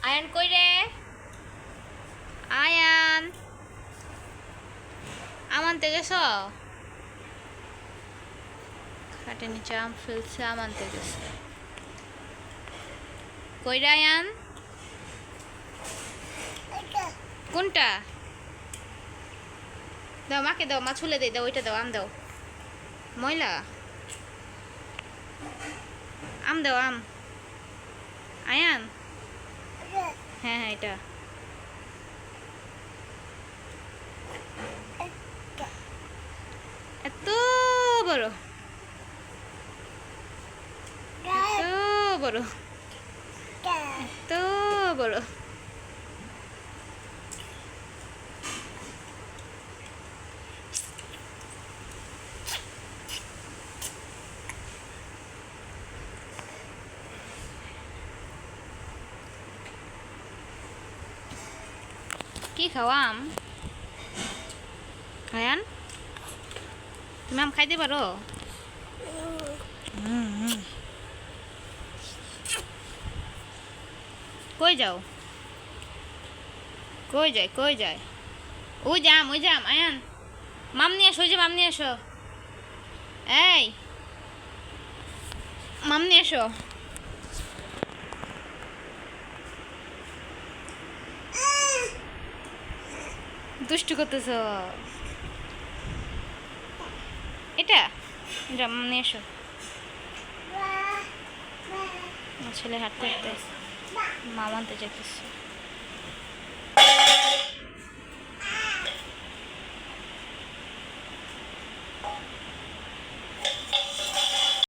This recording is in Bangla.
আয়ান কই রে? আয়ান আম আনতে গেছ? খাটের নিচে আম ফেলছে, আম আনতে গেছে। কই রে আয়ান? কোনটা? দাও মাকে দাও, মা ছুলে দেই, দাও ওইটা দাও, আম দাও। ময়লা আম দাও, আম। আয়ান হ্যাঁ হ্যাঁ এটা এত বড়, এত বড়, এত বড়। কি খাওয়া আম? আয়ান তুমি আম খাইতে পারো? কই যাও? কই যায়, কই যায়? ওই যাম, ওই যাম। আয়ান মাম নিয়ে আসো, ওই যে মাম নিয়ে আসো। এই মাম নিয়ে আসো। দুষ্টু করতেছ এটা? যা মাম নিয়ে আসো। আমার ছেলে হাঁটতে হাঁটতে মাম আনতে যেতেছে।